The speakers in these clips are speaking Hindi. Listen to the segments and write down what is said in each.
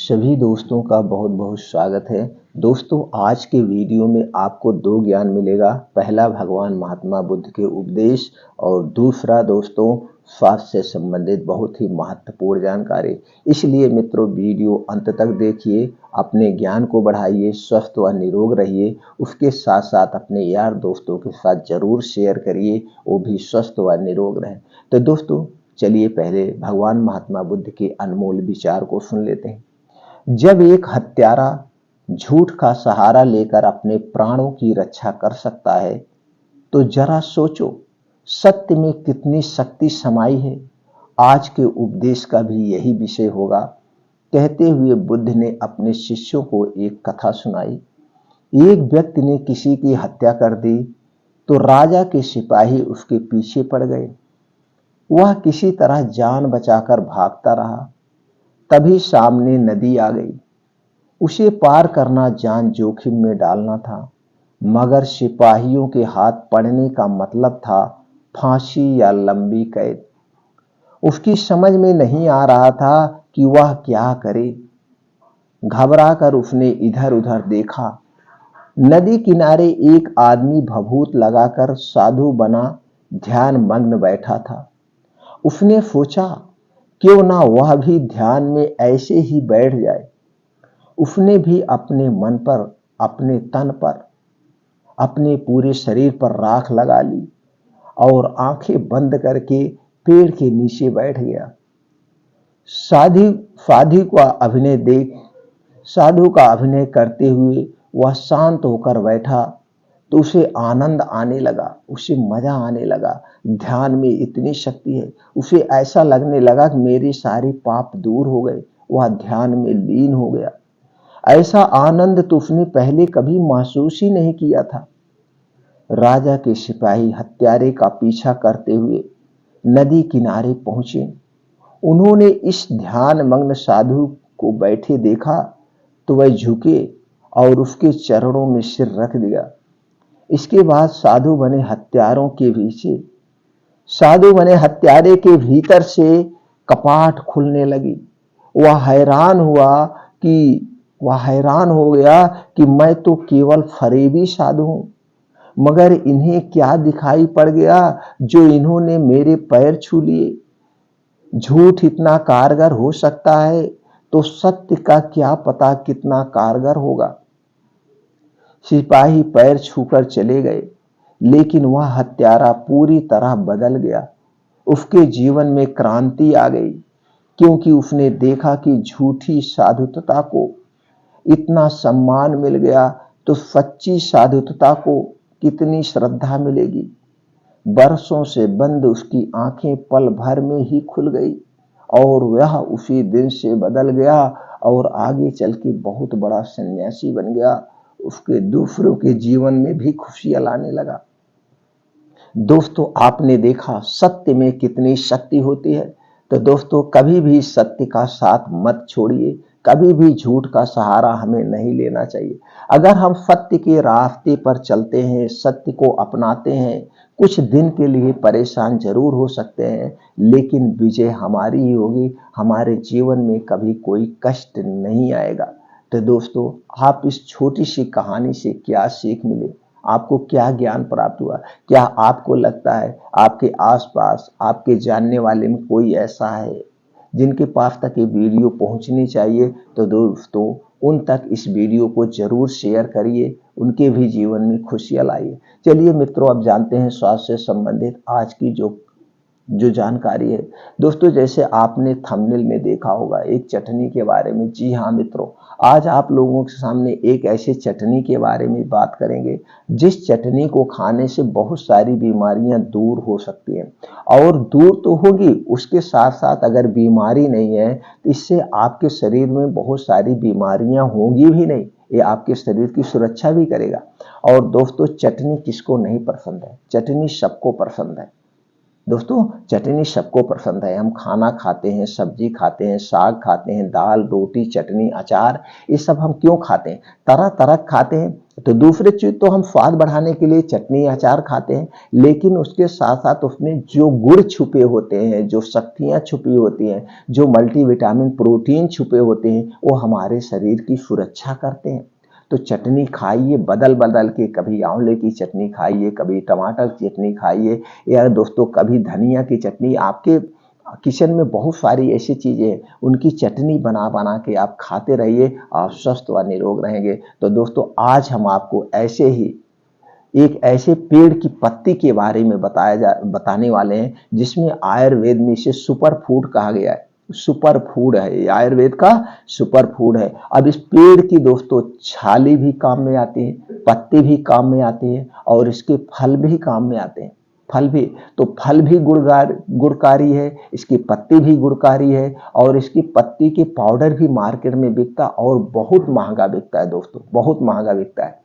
सभी दोस्तों का बहुत बहुत स्वागत है। दोस्तों, आज के वीडियो में आपको दो ज्ञान मिलेगा। पहला भगवान महात्मा बुद्ध के उपदेश और दूसरा दोस्तों स्वास्थ्य से संबंधित बहुत ही महत्वपूर्ण जानकारी। इसलिए मित्रों, वीडियो अंत तक देखिए, अपने ज्ञान को बढ़ाइए, स्वस्थ व निरोग रहिए। उसके साथ साथ अपने यार दोस्तों के साथ जरूर शेयर करिए, वो भी स्वस्थ व निरोग रहें। तो दोस्तों चलिए पहले भगवान महात्मा बुद्ध के अनमोल विचार को सुन लेते हैं। जब एक हत्यारा झूठ का सहारा लेकर अपने प्राणों की रक्षा कर सकता है, तो जरा सोचो सत्य में कितनी शक्ति समाई है। आज के उपदेश का भी यही विषय होगा। कहते हुए बुद्ध ने अपने शिष्यों को एक कथा सुनाई। एक व्यक्ति ने किसी की हत्या कर दी तो राजा के सिपाही उसके पीछे पड़ गए। वह किसी तरह जान बचाकर भागता रहा। तभी सामने नदी आ गई। उसे पार करना जान जोखिम में डालना था, मगर सिपाहियों के हाथ पड़ने का मतलब था फांसी या लंबी कैद। उसकी समझ में नहीं आ रहा था कि वह क्या करे। घबराकर उसने इधर उधर देखा। नदी किनारे एक आदमी भभूत लगाकर साधु बना ध्यान मग्न बैठा था। उसने सोचा, क्यों ना वह भी ध्यान में ऐसे ही बैठ जाए। उसने भी अपने मन पर, अपने तन पर, अपने पूरे शरीर पर राख लगा ली और आंखें बंद करके पेड़ के नीचे बैठ गया। साधु साधु का अभिनय करते हुए वह शांत होकर बैठा तो उसे आनंद आने लगा, उसे मजा आने लगा। ध्यान में इतनी शक्ति है। उसे ऐसा लगने लगा कि मेरे सारे पाप दूर हो गए। वह ध्यान में लीन हो गया। ऐसा आनंद तो उसने पहले कभी महसूस ही नहीं किया था। राजा के सिपाही हत्यारे का पीछा करते हुए नदी किनारे पहुंचे। उन्होंने इस ध्यान मग्न साधु को बैठे देखा तो वह झुके और उसके चरणों में सिर रख दिया। इसके बाद साधु बने हत्यारे के भीतर से कपाट खुलने लगी। वह हैरान हो गया कि मैं तो केवल फरेबी साधु हूं, मगर इन्हें क्या दिखाई पड़ गया जो इन्होंने मेरे पैर छू लिए। झूठ इतना कारगर हो सकता है तो सत्य का क्या पता कितना कारगर होगा। सिपाही पैर छूकर चले गए, लेकिन वह हत्यारा पूरी तरह बदल गया। उसके जीवन में क्रांति आ गई, क्योंकि उसने देखा कि झूठी साधुता को इतना सम्मान मिल गया तो सच्ची साधुता को कितनी श्रद्धा मिलेगी। बरसों से बंद उसकी आंखें पल भर में ही खुल गई और वह उसी दिन से बदल गया और आगे चल के बहुत बड़ा सन्यासी बन गया। उसके दूसरों के जीवन में भी खुशियां लाने लगा। दोस्तों, आपने देखा सत्य में कितनी शक्ति होती है। तो दोस्तों, कभी भी सत्य का साथ मत छोड़िए, कभी भी झूठ का सहारा हमें नहीं लेना चाहिए। अगर हम सत्य के रास्ते पर चलते हैं, सत्य को अपनाते हैं, कुछ दिन के लिए परेशान जरूर हो सकते हैं, लेकिन विजय हमारी ही होगी। हमारे जीवन में कभी कोई कष्ट नहीं आएगा। तो दोस्तों, आप इस छोटी सी कहानी से क्या सीख मिले, आपको क्या ज्ञान प्राप्त हुआ? क्या आपको लगता है आपके आसपास, आपके जानने वाले में कोई ऐसा है जिनके पास तक ये वीडियो पहुंचनी चाहिए? तो दोस्तों, उन तक इस वीडियो को जरूर शेयर करिए, उनके भी जीवन में खुशियां लाइए। चलिए मित्रों, अब जानते हैं स्वास्थ्य से संबंधित आज की जो जानकारी है। दोस्तों, जैसे आपने थंबनेल में देखा होगा एक चटनी के बारे में। जी हाँ मित्रों, आज आप लोगों के सामने एक ऐसी चटनी के बारे में बात करेंगे जिस चटनी को खाने से बहुत सारी बीमारियां दूर हो सकती हैं। और दूर तो होगी, उसके साथ साथ अगर बीमारी नहीं है तो इससे आपके शरीर में बहुत सारी बीमारियां होंगी भी नहीं, ये आपके शरीर की सुरक्षा भी करेगा। और दोस्तों, चटनी किसको नहीं पसंद है? चटनी सबको पसंद है। दोस्तों, चटनी सबको पसंद है। हम खाना खाते हैं, सब्जी खाते हैं, साग खाते हैं, दाल रोटी चटनी अचार, ये सब हम क्यों खाते हैं? तरह तरह खाते हैं, तो दूसरी चीज तो हम स्वाद बढ़ाने के लिए चटनी अचार खाते हैं, लेकिन उसके साथ साथ उसमें जो गुण छुपे होते हैं, जो शक्तियां छुपी होती हैं, जो मल्टीविटामिन प्रोटीन छुपे होते हैं, वो हमारे शरीर की सुरक्षा करते हैं। तो चटनी खाइए बदल बदल के, कभी आंवले की चटनी खाइए, कभी टमाटर की चटनी खाइए, या दोस्तों कभी धनिया की चटनी। आपके किचन में बहुत सारी ऐसी चीजें हैं, उनकी चटनी बना बना के आप खाते रहिए, आप स्वस्थ व निरोग रहेंगे। तो दोस्तों आज हम आपको ऐसे ही एक ऐसे पेड़ की पत्ती के बारे में बताने वाले हैं जिसमें आयुर्वेद में इसे सुपर फूड कहा गया है। सुपर फूड है, आयुर्वेद का सुपर फूड है। अब इस पेड़ की दोस्तों छाली भी काम में आती है, पत्ती भी काम में आती है, और इसके फल भी काम में आते हैं। फल भी, तो फल भी गुणकारी है, इसकी पत्ती भी गुणकारी है, और इसकी पत्ती के पाउडर भी मार्केट में बिकता और बहुत महंगा बिकता है दोस्तों, बहुत महंगा बिकता है।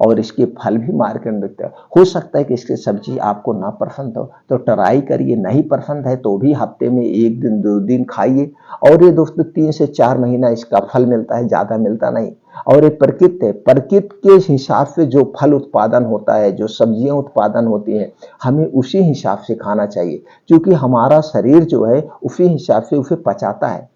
और इसके फल भी मार्केट में बिकते हैं। हो सकता है कि इसकी सब्जी आपको ना पसंद हो तो ट्राई करिए, नहीं पसंद है तो भी हफ्ते में 1 दिन 2 दिन खाइए। और ये दोस्तों 3 से 4 महीना इसका फल मिलता है, ज्यादा मिलता नहीं। और ये प्रकृति है, प्रकृति के हिसाब से जो फल उत्पादन होता है, जो सब्जियां उत्पादन होती हैं, हमें उसी हिसाब से खाना चाहिए, क्योंकि हमारा शरीर जो है उसी हिसाब से उसे पचाता है।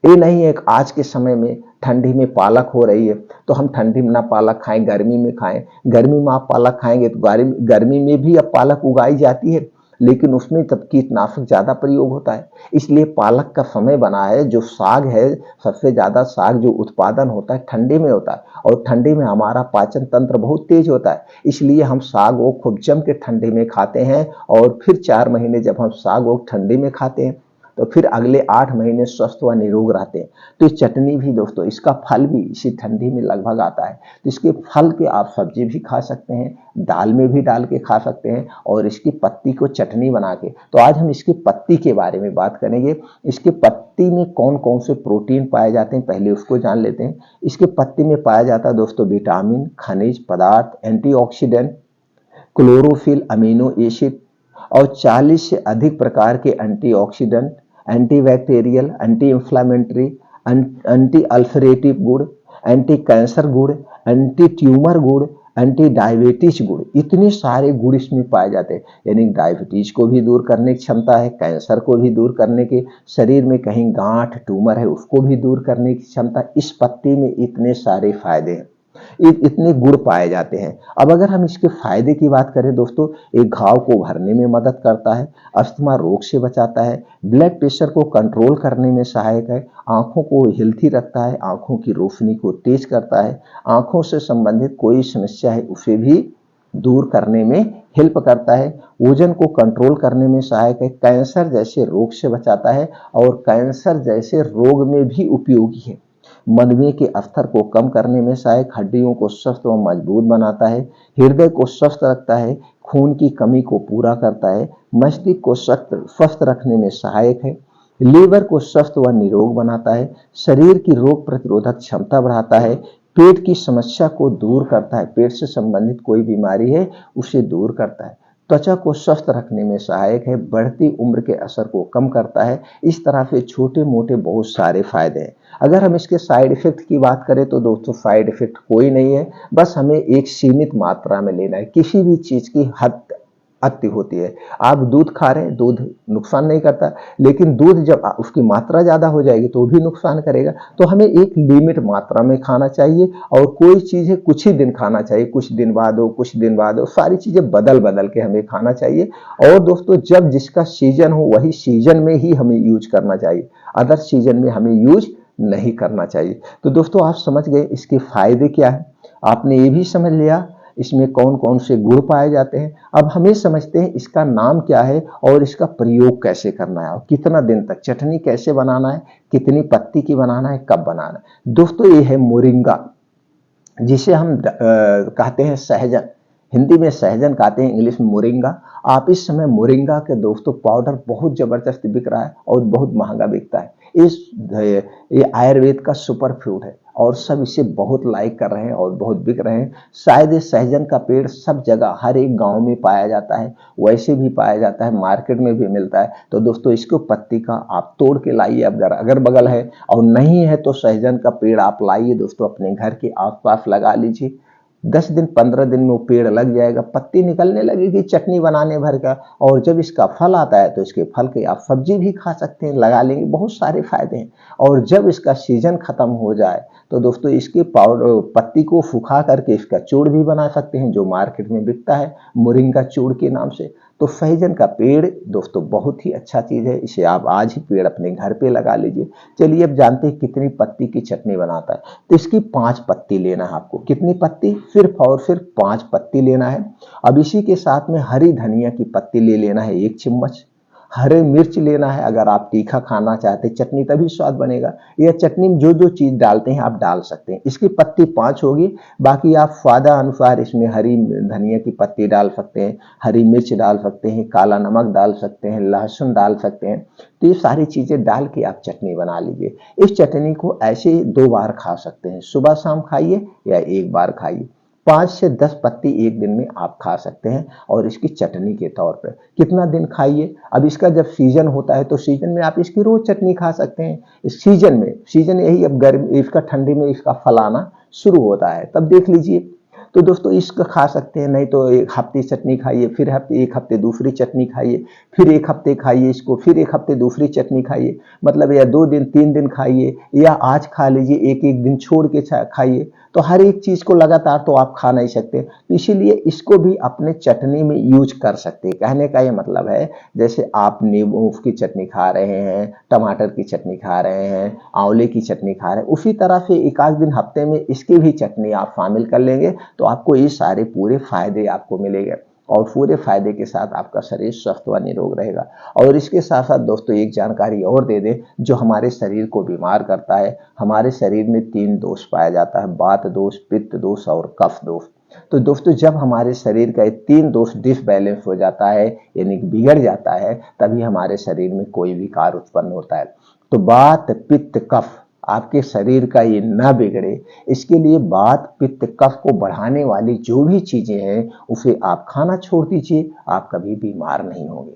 ये नहीं है कि आज के समय में ठंडी में पालक हो रही है तो हम ठंडी में ना पालक खाएं, गर्मी में खाएं। गर्मी में आप पालक खाएंगे तो गर्मी में भी अब पालक उगाई जाती है, लेकिन उसमें तब कीटनाशक ज्यादा प्रयोग होता है। इसलिए पालक का समय बना है। जो साग है, सबसे ज्यादा साग जो उत्पादन होता है ठंडी में होता है, और ठंडी में हमारा पाचन तंत्र बहुत तेज होता है। इसलिए हम साग वो खूब जम के ठंडी में खाते हैं, और फिर 4 महीने जब हम साग वो ठंडी में खाते हैं तो फिर अगले 8 महीने स्वस्थ व निरोग रहते हैं। तो इस चटनी भी दोस्तों, इसका फल भी इसी ठंडी में लगभग आता है। तो इसके फल के आप सब्जी भी खा सकते हैं, दाल में भी डाल के खा सकते हैं, और इसकी पत्ती को चटनी बना के। तो आज हम इसकी पत्ती के बारे में बात करेंगे। इसकी पत्ती में कौन कौन से प्रोटीन पाए जाते हैं, पहले उसको जान लेते हैं। इसके पत्ती में पाया जाता है दोस्तों विटामिन, खनिज पदार्थ, एंटीऑक्सीडेंट, क्लोरोफिल, अमीनो एसिड, और 40 से अधिक प्रकार के antioxidant, antibacterial, anti inflammatory, anti ulcerative गुण, एंटी कैंसर गुण, एंटी ट्यूमर गुण, एंटी डायबिटीज गुण, इतने सारे गुण इसमें पाए जाते हैं। यानी डायबिटीज को भी दूर करने की क्षमता है, कैंसर को भी दूर करने के, शरीर में कहीं गांठ ट्यूमर है उसको भी दूर करने की क्षमता, इस पत्ती में इतने सारे फायदे हैं, इतने गुण पाए जाते हैं। अब अगर हम इसके फायदे की बात करें दोस्तों, एक घाव को भरने में मदद करता है, अस्थमा रोग से बचाता है, ब्लड प्रेशर को कंट्रोल करने में सहायक है, आंखों को हेल्थी रखता है, आंखों की रोशनी को तेज करता है, आंखों से संबंधित कोई समस्या है उसे भी दूर करने में हेल्प करता है, वजन को कंट्रोल करने में सहायक है, कैंसर जैसे रोग से बचाता है, और कैंसर जैसे रोग में भी उपयोगी है, मधुमेह के स्तर को कम करने में सहायक, हड्डियों को स्वस्थ व मजबूत बनाता है, हृदय को स्वस्थ रखता है, खून की कमी को पूरा करता है, मस्तिष्क को स्वस्थ रखने में सहायक है, लीवर को स्वस्थ व निरोग बनाता है, शरीर की रोग प्रतिरोधक क्षमता बढ़ाता है, पेट की समस्या को दूर करता है, पेट से संबंधित कोई बीमारी है उसे दूर करता है, त्वचा को स्वस्थ रखने में सहायक है, बढ़ती उम्र के असर को कम करता है। इस तरह से छोटे मोटे बहुत सारे फायदे हैं। अगर हम इसके साइड इफेक्ट की बात करें तो दोस्तों साइड इफेक्ट कोई नहीं है, बस हमें एक सीमित मात्रा में लेना है। किसी भी चीज की हद अति होती है। आप दूध खा रहे हैं, दूध नुकसान नहीं करता, लेकिन दूध जब उसकी मात्रा ज्यादा हो जाएगी तो भी नुकसान करेगा। तो हमें एक लिमिट मात्रा में खाना चाहिए, और कोई चीज है कुछ ही दिन खाना चाहिए, कुछ दिन बाद हो, कुछ दिन बाद हो, सारी चीजें बदल बदल के हमें खाना चाहिए। और दोस्तों जब जिसका सीजन हो वही सीजन में ही हमें यूज करना चाहिए, अदर सीजन में हमें यूज नहीं करना चाहिए। तो दोस्तों आप समझ गए इसके फायदे क्या है, आपने ये भी समझ लिया इसमें कौन कौन से गुण पाए जाते हैं। अब हमें समझते हैं इसका नाम क्या है और इसका प्रयोग कैसे करना है, और कितना दिन तक चटनी कैसे बनाना है, कितनी पत्ती की बनाना है, कब बनाना है। दोस्तों ये है मोरिंगा, जिसे हम कहते हैं सहजन, हिंदी में सहजन कहते हैं, इंग्लिश में मोरिंगा। आप इस समय मोरिंगा के दोस्तों पाउडर बहुत जबरदस्त बिक रहा है और बहुत महंगा बिकता है। ये आयुर्वेद का सुपर फूड है और सब इसे बहुत लाइक कर रहे हैं और बहुत बिक रहे हैं। शायद ये सहजन का पेड़ सब जगह हर एक गांव में पाया जाता है, वैसे भी पाया जाता है, मार्केट में भी मिलता है। तो दोस्तों इसको पत्ती का आप तोड़ के लाइए, अगर अगर बगल है, और नहीं है तो सहजन का पेड़ आप लाइए दोस्तों, अपने घर के आसपास लगा लीजिए। 10 दिन 15 दिन में वो पेड़ लग जाएगा, पत्ती निकलने लगेगी चटनी बनाने भर का। और जब इसका फल आता है तो इसके फल की आप सब्जी भी खा सकते हैं, लगा लेंगे, बहुत सारे फायदे हैं। और जब इसका सीजन खत्म हो जाए तो दोस्तों इसके पाउडर पत्ती को सुखा करके इसका चूड़ भी बना सकते हैं, जो मार्केट में बिकता है मोरिंगा चूड़ के नाम से। तो सहजन का पेड़ दोस्तों बहुत ही अच्छा चीज है, इसे आप आज ही पेड़ अपने घर पे लगा लीजिए। चलिए अब जानते हैं कितनी पत्ती की चटनी बनाता है। तो इसकी 5 पत्ती लेना है आपको। कितनी पत्ती? सिर्फ और सिर्फ 5 पत्ती लेना है। अब इसी के साथ में हरी धनिया की पत्ती ले लेना है 1 चम्मच। हरे मिर्च लेना है, अगर आप तीखा खाना चाहते हैं चटनी तभी स्वाद बनेगा। यह चटनी में जो जो चीज डालते हैं आप डाल सकते हैं। इसकी पत्ती 5 होगी, बाकी आप स्वादा अनुसार इसमें हरी धनिया की पत्ती डाल सकते हैं, हरी मिर्च डाल सकते हैं, काला नमक डाल सकते हैं, लहसुन डाल सकते हैं। तो ये सारी चीजें डाल के आप चटनी बना लीजिए। इस चटनी को ऐसे 2 बार खा सकते हैं, सुबह शाम खाइए या 1 बार खाइए। 5 से 10 पत्ती एक दिन में आप खा सकते हैं और इसकी चटनी के तौर पर। कितना दिन खाइए? अब इसका जब सीजन होता है तो सीजन में आप इसकी रोज चटनी खा सकते हैं। इस सीजन में, सीजन यही, अब गर्मी इसका ठंडी में इसका फल आना शुरू होता है तब देख लीजिए। तो दोस्तों इसका खा सकते हैं, नहीं तो 1 हफ्ते चटनी खाइए, फिर 1 हफ्ते दूसरी चटनी खाइए, फिर 1 हफ्ते खाइए इसको, फिर 1 हफ्ते दूसरी चटनी खाइए। मतलब या 2 दिन 3 दिन खाइए, या आज खा लीजिए, एक एक दिन छोड़ के खाइए। तो हर एक चीज को लगातार तो आप खा नहीं सकते, तो इसीलिए इसको भी अपने चटनी में यूज कर सकते हैं। कहने का ये मतलब है, जैसे आप नींबू की चटनी खा रहे हैं, टमाटर की चटनी खा रहे हैं, आंवले की चटनी खा रहे हैं, उसी तरह से एक आध दिन हफ्ते में इसकी भी चटनी आप शामिल कर लेंगे तो आपको ये सारे पूरे फायदे आपको मिलेंगे। और पूरे फायदे के साथ आपका शरीर स्वस्थ व निरोग रहेगा। और इसके साथ साथ दोस्तों एक जानकारी और दे दें जो हमारे शरीर को बीमार करता है। हमारे शरीर में 3 दोष पाया जाता है, वात दोष, पित्त दोष और कफ दोष। तो दोस्तों जब हमारे शरीर का ये 3 दोष डिसबैलेंस हो जाता है, यानी बिगड़ जाता है, तभी हमारे शरीर में कोई विकार उत्पन्न होता है। तो वात पित्त कफ आपके शरीर का ये ना बिगड़े, इसके लिए वात पित्त कफ को बढ़ाने वाली जो भी चीजें हैं उसे आप खाना छोड़ दीजिए, आप कभी बीमार नहीं होंगे।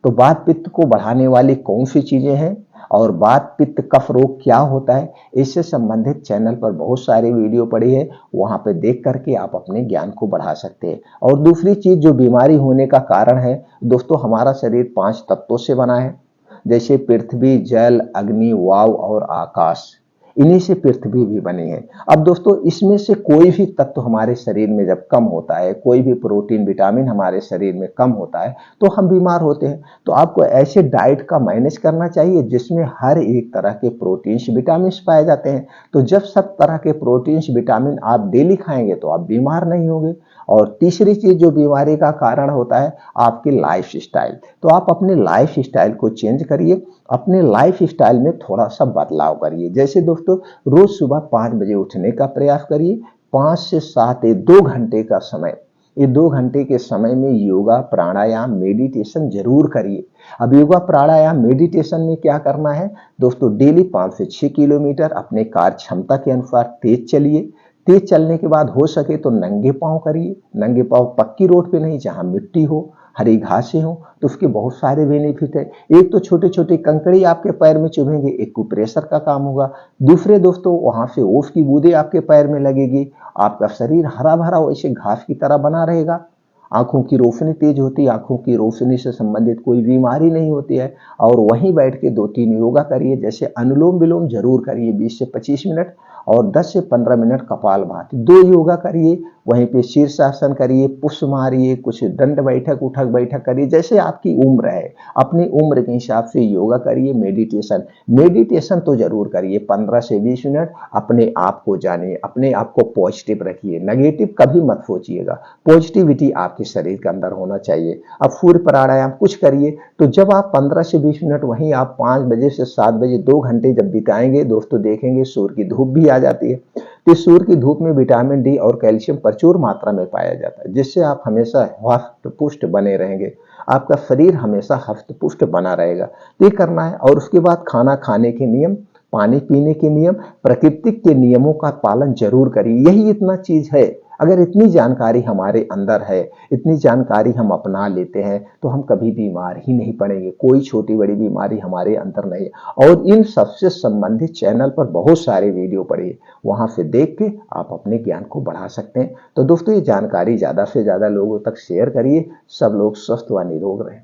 तो वात पित्त को बढ़ाने वाली कौन सी चीजें हैं और वात पित्त कफ रोग क्या होता है, इससे संबंधित चैनल पर बहुत सारे वीडियो पड़ी है, वहां पे देख करके आप अपने ज्ञान को बढ़ा सकते हैं। और दूसरी चीज जो बीमारी होने का कारण है दोस्तों, हमारा शरीर 5 तत्वों से बना है, जैसे पृथ्वी, जल, अग्नि, वायु और आकाश। इन्हीं से पृथ्वी भी बनी है। अब दोस्तों इसमें से कोई भी तत्व हमारे शरीर में जब कम होता है, कोई भी प्रोटीन विटामिन हमारे शरीर में कम होता है तो हम बीमार होते हैं। तो आपको ऐसे डाइट का मैनेज करना चाहिए जिसमें हर एक तरह के प्रोटीन्स विटामिन पाए जाते हैं। तो जब सब तरह के प्रोटीन्स विटामिन आप डेली खाएंगे तो आप बीमार नहीं होंगे। और तीसरी चीज जो बीमारी का कारण होता है, आपकी लाइफ स्टाइल। तो आप अपने लाइफ स्टाइल को चेंज करिए, अपने लाइफ स्टाइल में थोड़ा सा बदलाव करिए। जैसे दोस्तों रोज सुबह 5 बजे उठने का प्रयास करिए, 5 से 7 ये 2 घंटे का समय, ये 2 घंटे के समय में योगा, प्राणायाम, मेडिटेशन जरूर करिए। अब योगा, प्राणायाम, मेडिटेशन में क्या करना है दोस्तों, डेली 5 से 6 किलोमीटर अपने कार्य क्षमता के अनुसार तेज चलिए। तेज चलने के बाद हो सके तो नंगे पांव करिए। नंगे पांव पक्की रोड पे नहीं, जहां मिट्टी हो, हरी घासें हो, तो उसके बहुत सारे बेनिफिट है। एक तो छोटे छोटे कंकड़ी आपके पैर में चुभेंगे, एक कुप्रेशर का काम होगा। दूसरे दोस्तों वहां से ओस की बूंदें आपके पैर में लगेगी, आपका शरीर हरा भरा वैसे घास की तरह बना रहेगा। आंखों की रोशनी तेज होती है, आंखों की रोशनी से संबंधित कोई बीमारी नहीं होती है। और वहीं बैठ के 2-3 योगा करिए, जैसे अनुलोम विलोम जरूर करिए 20 से 25 मिनट, और 10 से 15 मिनट कपालभाति। 2 योगा करिए, वहीं पे शीर्षासन करिए, पुश मारिए, कुछ दंड बैठक उठक बैठक करिए, जैसे आपकी उम्र है अपनी उम्र के हिसाब से योगा करिए। मेडिटेशन, मेडिटेशन तो जरूर करिए 15 से 20 मिनट। अपने आप को जानिए, अपने आप को पॉजिटिव रखिए, नेगेटिव कभी मत सोचिएगा, पॉजिटिविटी आपके शरीर के अंदर होना चाहिए। अब सूर्य प्राणायाम कुछ करिए। तो जब आप 15 से 20 मिनट वहीं आप 5 बजे से 7 बजे 2 घंटे जब बिताएंगे दोस्तों, देखेंगे सूर्य की धूप भी आ जाती है। तो सूर्य की धूप में विटामिन डी और कैल्शियम प्रचुर मात्रा में पाया जाता है, जिससे आप हमेशा हष्ट पुष्ट बने रहेंगे, आपका शरीर हमेशा हष्ट पुष्ट बना रहेगा। तो ये करना है। और उसके बाद खाना खाने के नियम, पानी पीने के नियम, प्राकृतिक के नियमों का पालन जरूर करिए। यही इतना चीज है। अगर इतनी जानकारी हमारे अंदर है, इतनी जानकारी हम अपना लेते हैं, तो हम कभी बीमार ही नहीं पड़ेंगे। कोई छोटी बड़ी बीमारी हमारे अंदर नहीं है। और इन सबसे संबंधित चैनल पर बहुत सारे वीडियो पड़े हैं, वहां से देख के आप अपने ज्ञान को बढ़ा सकते हैं। तो दोस्तों, ये जानकारी ज्यादा से ज्यादा लोगों तक शेयर करिए। सब लोग स्वस्थ व निरोग रहें।